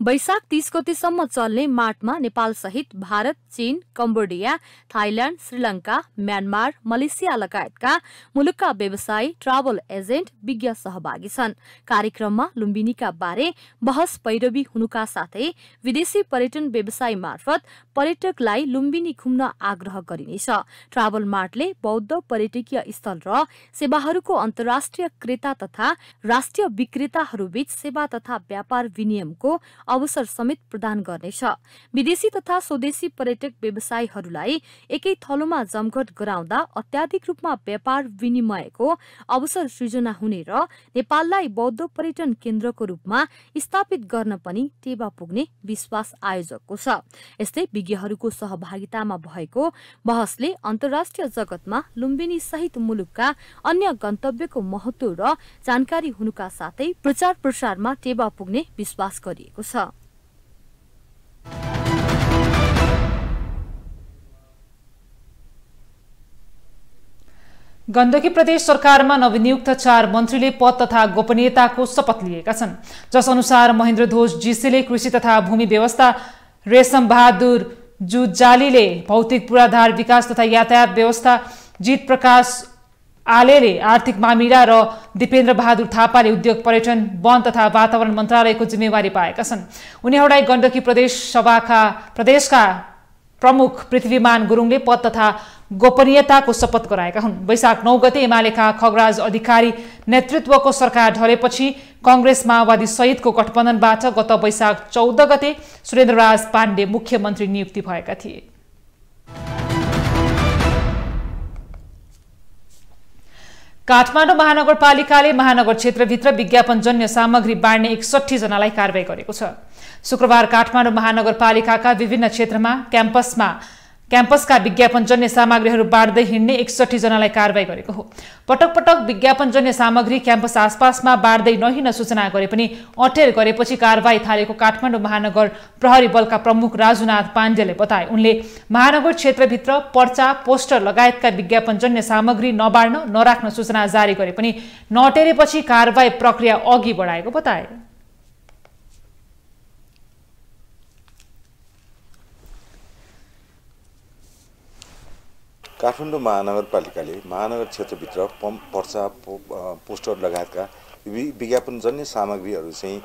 वैशाख 30 गतेसम्म चल्ने मार्टमा नेपाल सहित भारत, चीन, Cambodia, Thailand, Sri Lanka, Myanmar, Malaysia लगायतका मुलुकका व्यवसायी, ट्राभल एजेन्ट, विज्ञ सहभागी छन्। कार्यक्रममा लुम्बिनीका बारे बहस पैरवी हुनुका साथै विदेशी पर्यटन व्यवसाय मार्फत पर्यटकलाई लुम्बिनी घुम्न आग्रह गरिनेछ। ट्राभल मार्टले बौद्ध पर्यटकीय स्थल र सेवाहरूको अन्तर्राष्ट्रिय क्रेता तथा राष्ट्रिय विक्रेताहरूबीच सेवा तथा व्यापार विनिमयको अवसर समेत प्रदान गर्नेछ। विदेशी तथा स्वदेशी पर्यटक व्यवसायीहरूलाई एकै थलोमा जमघट गराउँदा अत्याधिक रूपमा व्यापार विनिमयको अवसर सृजना हुने र नेपाललाई बौद्ध पर्यटन केन्द्रको रूपमा स्थापित गर्न पनि टेवा पुग्ने विश्वास आयोजकको छ। यस्तै विज्ञहरूको सहभागितामा भएको बहसले अन्तर्राष्ट्रिय जगतमा लुम्बिनी सहित मुलुकका अन्य गन्तव्यको महत्व र जानकारी हुनुका साथै प्रचार प्रसारमा टेवा पुग्ने विश्वास गरिएको छ। गण्डकी प्रदेश सरकारमा नवनियुक्त 4 मन्त्रीले पद तथा गोपनीयताको शपथ लिएका छन्, जस अनुसार महेन्द्र ध्वज जीसीले कृषि तथा भूमि व्यवस्था, रेशम बहादुर जुजालीले भौतिक पूर्वाधार विकास तथा यातायात व्यवस्था, जीत प्रकाश आलेले आर्थिक मामिला र दिपेन्द्र बहादुर थापाले उद्योग पर्यटन वन तथा वातावरण मन्त्रालयको जिम्मेवारी पाएका छन्। उनीहरूलाई गण्डकी प्रदेशका प्रमुख पृथ्वीमान गुरुङले पद तथा गोपनीयताको शपथ गराएका हुन्। वैशाख 9 गते एमालेका खगराज अधिकारी नेतृत्वको सरकार ढलेपछि कांग्रेस माओवादी सहितको गठबन्धनबाट गत वैशाख 14 गते सुरेन्द्रराज पाण्डे मुख्यमन्त्री नियुक्ति भएका थिए। काठमाडौँ महानगरपालिकाले महानगर क्षेत्रभित्र विज्ञापनजन्य सामग्री बाँड्ने 61 जनालाई कारबाही गरेको छ। शुक्रबार काठमाडौँ महानगरपालिकाका विभिन्न क्षेत्रमा क्याम्पसका विज्ञापनजन्य सामग्रीहरू बाँड्दै हिँड्ने 61 जनालाई कारबाही गरेको हो। पटक पटक विज्ञापनजन्य सामग्री क्याम्पस आसपासमा बाँड्दै नहिँड्न सूचना गरे पनि अटेर गरेपछि कारबाही थालेको काठमाडौँ महानगर प्रहरी बलका प्रमुख राजुनाथ पाण्डेले बताए। उनले महानगर क्षेत्रभित्र पर्चा, पोस्टर लगायतका विज्ञापनजन्य सामग्री नबाँड्न नराख्न सूचना जारी गरे पनि नअटेरेपछि कारबाही प्रक्रिया अघि बढाएको बताए। काठमाडौँ महानगरपालिकाले महानगर क्षेत्रभित्र पर्चा, पोस्टर लगायतका विज्ञापनजन्य सामग्रीहरू चाहिँ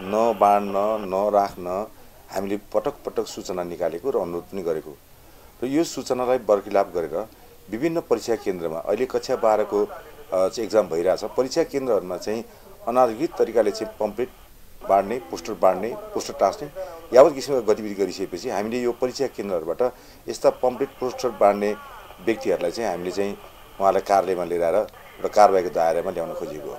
नबाँड्न नराख्न हामीले पटक पटक सूचना निकालेको र अनुरोध पनि गरेको र यो सूचनालाई बरखिलाफ गरेर विभिन्न परीक्षा केन्द्रमा अहिले कक्षा 12 को एक्जाम भइरहेछ। परीक्षा केन्द्रहरूमा चाहिँ अनाधिकृत तरिकाले चाहिँ पम्पलेट बाँड्ने, पोस्टर बाँड्ने, पोस्टर टाँस्ने यावत किसिमका गतिविधि गरिसकेपछि हामीले यो परीक्षा केन्द्रहरूबाट यस्ता पम्पलेट, पोस्टर बाँड्ने व्यक्तिहरूलाई चाहिँ हामीले चाहिँ उहाँलाई कार्यालयमा लिएर आएर र कारबाहीको दायरामा ल्याउन खोजेको हो।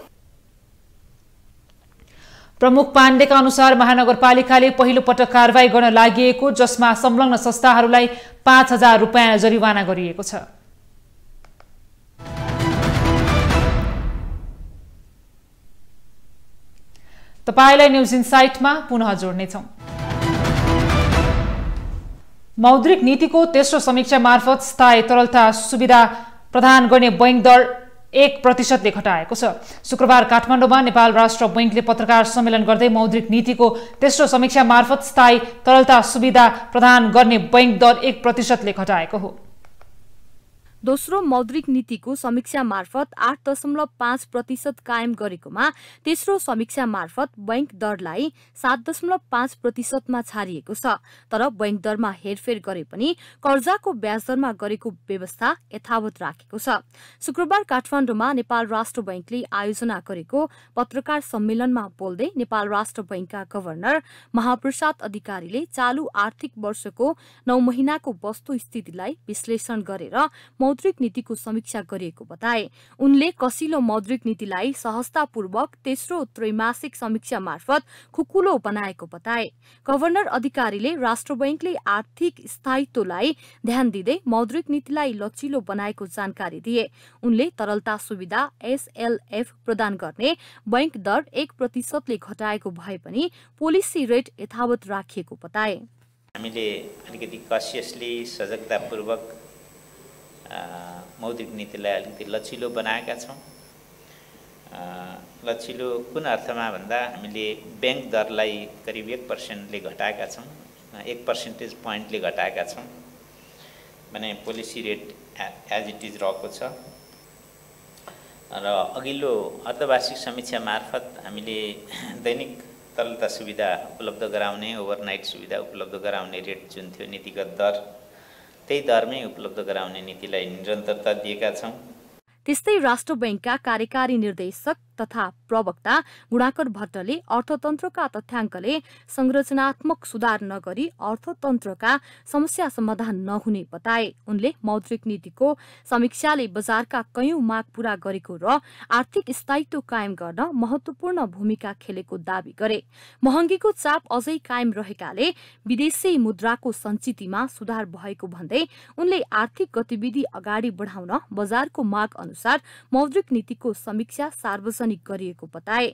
प्रमुख पाण्डेका अनुसार महानगरपालिकाले पहिलो पटक कारबाही गर्न लागि जसमा संलग्न संस्थाहरूलाई 5000 रुपैयाँ जरिवाना गरिएको छ। तपाईलाई न्यूज इनसाइटमा पुनः जोड्नेछौं। मौद्रिक नीतिको तेस्रो समीक्षा मार्फत स्थायी तरलता सुविधा प्रदान गर्ने बैंक दर 1% ले घटाएको छ। शुक्रबार काठमाडौँमा नेपाल राष्ट्र बैंकले पत्रकार सम्मेलन गर्दै मौद्रिक नीतिको तेस्रो समीक्षा मार्फत स्थायी तरलता सुविधा प्रदान गर्ने बैंक दर 1% ले घटाएको हो। दोस्रो मौद्रिक नीतिको समीक्षा मार्फत 8.5% कायम गरेकोमा तेस्रो समीक्षा मार्फत बैंक दरलाई 7.5% मा छारिएको छ। तर बैंक दरमा हेरफेर गरे पनि कर्जाको ब्याज दरमा गरेको व्यवस्था यथावत राखेको छ। शुक्रबार काठमाडौँमा नेपाल राष्ट्र बैंकले आयोजना गरेको पत्रकार सम्मेलनमा बोल्दै नेपाल राष्ट्र बैंकका गभर्नर महाप्रसाद अधिकारीले चालू आर्थिक वर्षको 9 महिनाको वस्तुस्थितिलाई विश्लेषण गरेर मौद्रिक नीतिको समीक्षा गरिएको बताए। उनले कसिलो मौद्रिक नीतिलाई सहजतापूर्वक तेस्रो त्रैमासिक समीक्षा मार्फत खुकुलो बनाएको बताए। गभर्नर अधिकारीले राष्ट्र बैंकले आर्थिक स्थायित्वलाई ध्यान दिँदै मौद्रिक नीतिलाई लचिलो बनाएको जानकारी दिए। उनले तरलता सुविधा SLF प्रदान गर्ने बैंक दर 1% ले घटाएको भए पनि पोलिसी रेट यथावत राखिएको बताए। हामीले अलिकति कसियसली सजगतापूर्वक मौद्रिक नीतिलाई अलिकति लचिलो बनाएका छौँ। लचिलो कुन अर्थमा भन्दा हामीले बैंक दरलाई करिब 1% ले घटाएका छौँ, 1 पर्सेन्टेज पोइन्टले घटाएका छौँ भने policy rate as it is रहेको छ। र अघिल्लो अर्धवार्षिक समीक्षा मार्फत हामीले दैनिक तरलता सुविधा उपलब्ध गराउने, ओभरनाइट सुविधा उपलब्ध गराउने रेट जुन थियो नीतिगत दर, त्यही दरमै उपलब्ध गराउने नीतिलाई निरन्तरता दिएका छौँ। त्यस्तै राष्ट्र बैंकका कार्यकारी निर्देशक तथा प्रवक्ता गुणाकर भट्टले अर्थतन्त्रका तथ्याङ्कले संरचनात्मक सुधार नगरी अर्थतन्त्रका समस्या समाधान नहुने बताए। उनले मौद्रिक नीतिको समीक्षाले बजारका कयौं माग पूरा गरेको र आर्थिक स्थायित्व कायम गर्न महत्वपूर्ण भूमिका खेलेको दावी गरे। महँगीको चाप अझै कायम रहेकाले विदेशी मुद्राको सञ्चितमा सुधार भएको भन्दै उनले आर्थिक गतिविधि अगाडि बढाउन बजारको माग अनुसार मौद्रिक नीतिको समीक्षा सार्वजनिक गरिएको बताए।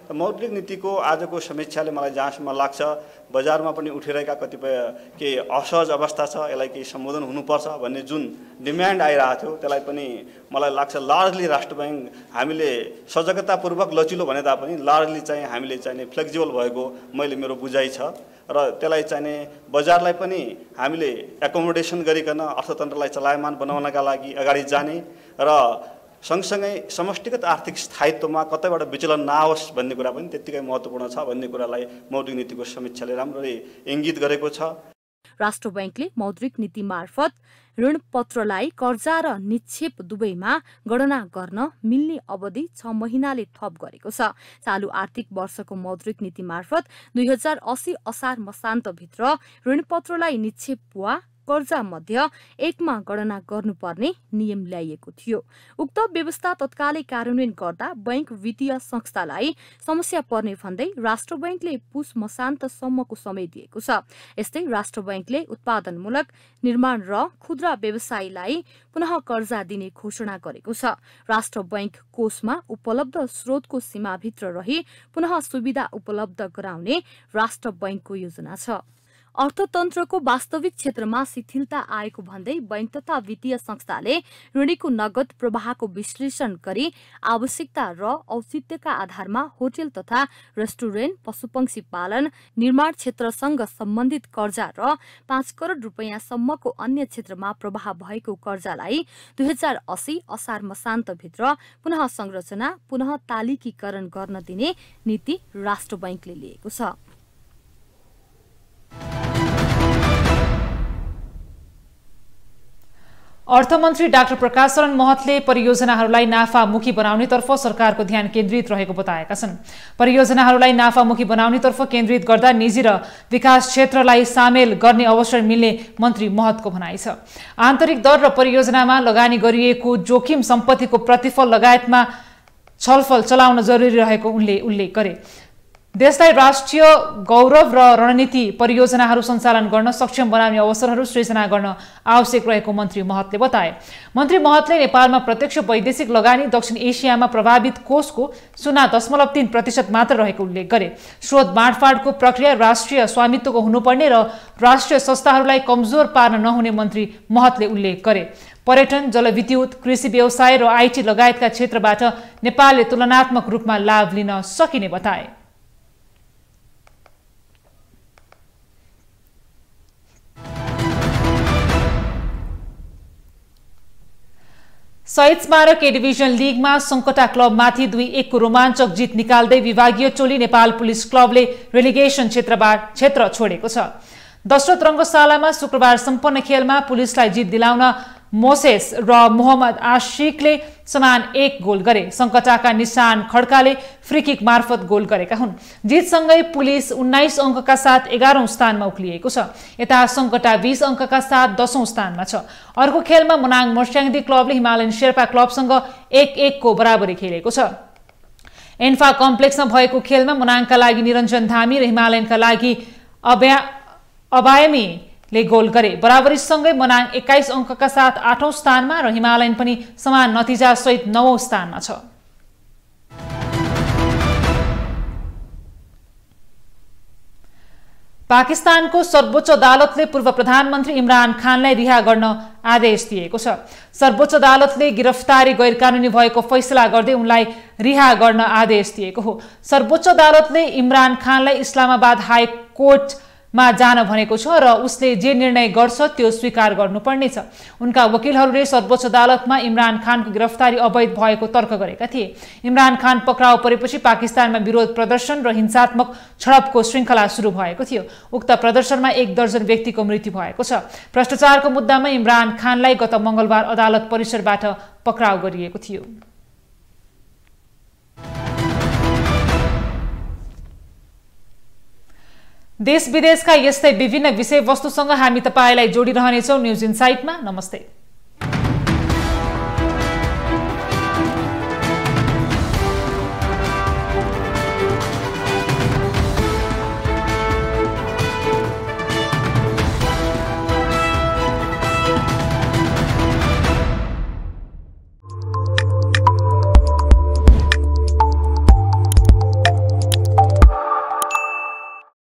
मौद्रिक नीतिको आजको समीक्षाले मलाई जहाँसम्म लाग्छ बजारमा पनि उठिरहेका कतिपय केही असहज अवस्था छ, यसलाई केही सम्बोधन हुनुपर्छ भन्ने जुन डिमान्ड आइरहेको थियो त्यसलाई पनि मलाई लाग्छ लार्जली राष्ट्र ब्याङ्क हामीले सजगतापूर्वक लचिलो भने तापनि लार्जली चाहिँ हामीले चाहिने फ्लेक्सिबल भएको मैले मेरो बुझाइ छ र त्यसलाई चाहिने बजारलाई पनि हामीले एकोमोडेसन गरिकन अर्थतन्त्रलाई चलायमान बनाउनका लागि अगाडि जाने र सँगसँगै समष्टिगत आर्थिक स्थायित्वमा कतैबाट विचलन नआओस् भन्ने कुरा पनि त्यत्तिकै महत्त्वपूर्ण छ भन्ने कुरालाई मौद्रिक नीतिको समीक्षाले राम्ररी इङ्गित गरेको छ। राष्ट्र बैंकले मौद्रिक नीति मार्फत ऋणपत्रलाई कर्जा र निक्षेप दुवैमा गणना गर्न मिल्ने अवधि 6 महिनाले थप गरेको छ। चालू आर्थिक वर्षको मौद्रिक नीति मार्फत 2080 असार मसान्तभित्र ऋणपत्रलाई निक्षेप वा कर्जा मध्ये एकमा गणना गर्नुपर्ने नियम ल्याइएको थियो। उक्त व्यवस्था तत्कालै कार्यान्वयन गर्दा बैंक वित्तीय संस्थालाई समस्या पर्ने भन्दै राष्ट्र बैंकले पुस मसान्तसम्मको समय दिएको छ। यस्तै राष्ट्र बैंकले उत्पादनमूलक निर्माण र खुद्रा व्यवसायीलाई पुनः कर्जा दिने घोषणा गरेको छ। राष्ट्र बैंक कोषमा उपलब्ध स्रोतको सीमाभित्र रही पुनः सुविधा उपलब्ध गराउने राष्ट्र बैंकको योजना छ। अर्थतन्त्रको वास्तविक क्षेत्रमा शिथिलता आएको भन्दै बैंक तथा वित्तीय संस्थाले ऋणीको नगद प्रवाहको विश्लेषण गरी आवश्यकता र औचित्यका आधारमा होटल तथा रेस्टुरेन्ट, पशुपक्षी पालन, निर्माण क्षेत्रसँग सम्बन्धित कर्जा र 5 करोड रुपैयाँसम्मको अन्य क्षेत्रमा प्रवाह भएको कर्जालाई 2080 असार मसान्तभित्र पुनः संरचना, पुनः तालिकीकरण गर्न दिने नीति राष्ट्र बैंकले लिएको छ। अर्थमन्त्री डाक्टर प्रकाश शरण महतले परियोजनाहरूलाई नाफामुखी बनाउनेतर्फ सरकारको ध्यान केन्द्रित रहेको बताएका छन्। परियोजनाहरूलाई नाफामुखी बनाउनेतर्फ केन्द्रित गर्दा निजी र विकास क्षेत्रलाई सामेल गर्ने अवसर मिल्ने मन्त्री महतको भनाइ छ। आन्तरिक दर र परियोजनामा लगानी गरिएको जोखिम सम्पत्तिको प्रतिफल लगायतमा छलफल चलाउन जरुरी रहेको उनले उल्लेख गरे। देशलाई राष्ट्रिय गौरव र रणनीति परियोजनाहरू सञ्चालन गर्न सक्षम बनाउने अवसरहरू सृजना गर्न आवश्यक रहेको मन्त्री महतले बताए। मन्त्री महतले नेपालमा प्रत्यक्ष वैदेशिक लगानी दक्षिण एसियामा प्रभावित कोषको 0.3% मात्र रहेको उल्लेख गरे। स्रोत बाँडफाँडको प्रक्रिया राष्ट्रिय स्वामित्वको हुनुपर्ने र राष्ट्रिय संस्थाहरूलाई कमजोर पार्न नहुने मन्त्री महतले उल्लेख गरे। पर्यटन, जलविद्युत, कृषि व्यवसाय र आइटी लगायतका क्षेत्रबाट नेपालले तुलनात्मक रूपमा लाभ लिन सकिने बताए। शहीद स्मारक ए डिभिजन लीगमा सङ्कटा क्लबमाथि 2-1 को रोमाञ्चक जित निकाल्दै विभागीय टोली नेपाल पुलिस क्लबले रेलिगेसन क्षेत्र छोडेको छ। दशरथ रङ्गशालामा शुक्रबार सम्पन्न खेलमा पुलिसलाई जित दिलाउन मोसेस र मोहम्मद आशिकले समान 1 गोल गरे। सङ्कटाका निशान खड्काले फ्रीकिक मार्फत गोल गरेका हुन्। जितसँगै पुलिस 19 अङ्कका साथ 11औं स्थानमा उक्लिएको छ। यता सङ्कटा 20 अङ्कका साथ 10औं स्थानमा छ। अर्को खेलमा मनाङ मर्स्याङदी क्लबले हिमालयन शेर्पा क्लबसँग 1-1 को बराबरी खेलेको छ। एन्फा कम्प्लेक्समा भएको खेलमा मनाङका लागि निरञ्जन धामी र हिमालयनका लागि अबायमीले गोल गरे। बराबरीसँगै मनाङ 21 अङ्कका साथ 8औं स्थानमा र हिमालयन पनि समान नतिजा सहित 9औं स्थानमा छ। पाकिस्तानको सर्वोच्च अदालतले पूर्व प्रधानमन्त्री इमरान खानलाई रिहा गर्न आदेश दिएको छ। सर्वोच्च अदालतले गिरफ्तारी गैरकानूनी भएको फैसला गर्दै उनलाई रिहा गर्न आदेश दिएको हो। सर्वोच्च अदालतले इमरान खानलाई इस्लामाबाद हाई कोर्टमा जान भनेको छ र उसले जे निर्णय गर्छ त्यो स्वीकार गर्नुपर्नेछ। उनका वकिलहरूले सर्वोच्च अदालतमा इमरान खानको गिरफ्तारी अवैध भएको तर्क गरेका थिए। इमरान खान पक्राउ परेपछि पाकिस्तानमा विरोध प्रदर्शन र हिंसात्मक झडपको श्रृङ्खला सुरु भएको थियो। उक्त प्रदर्शनमा 1 दर्जन व्यक्तिको मृत्यु भएको छ। भ्रष्टाचारको मुद्दामा इमरान खानलाई गत मंगलबार अदालत परिसरबाट पक्राउ गरिएको थियो। देश विदेशका यस्तै विभिन्न विषयवस्तुसँग हामी तपाईलाई जोडिरहनेछौँ न्यूज इनसाइटमा। नमस्ते।